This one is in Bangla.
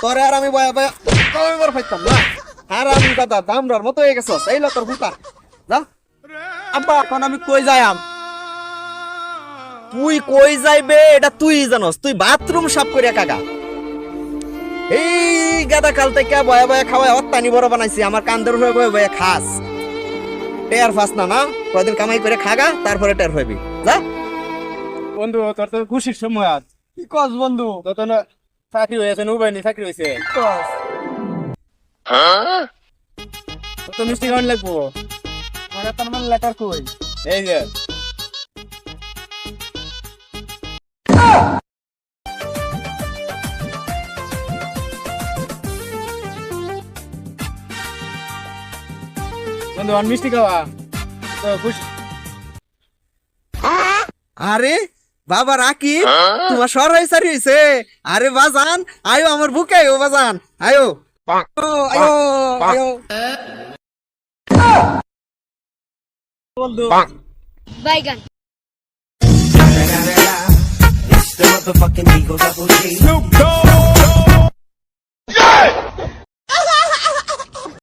তোরে আর আমি বয়া বয়া কয়বার পাইতাম না। আর আমি দাদা দামরার মতো হয়ে গেছস, এই ল তোর হুতা যা। আব্বা এখন আমি কই যাইম? তুই কই যাইবে এটা তুই জানস, তুই বাথরুম সাফ করিয়া কাকা। এই গাদা কাল থেকে বয়া বয়া খাওয়ায় অত্যানি বড় বানাইছি, আমার কান্দের হয়ে বয়ে বয়ে খাস। টের ফাস না না, কয়দিন কামাই করে খাগা তারপরে টের হইবি যা। বন্ধু তোর তো খুশির সময় আজ। কি কস বন্ধু? তোর তো না চাকরি হয়েছে, উবাইনি চাকরি হয়েছে। কস তোর তো মিষ্টি খাওয়ান লাগবো। আমার তার মানে লেটার কই? এই যে বন্ধু আর মিষ্টি খাওয়া তো খুশি। আরে বাবা রাকি, তোমার সরাই সারি হইছে। আরে বাজান আয়ো আমার বুকে, আয়ো বাজান আয়ো আয়ো আয়ো। বন্ধু Baigan. It's the motherfucking Eagle Double G. Snoop Dogg.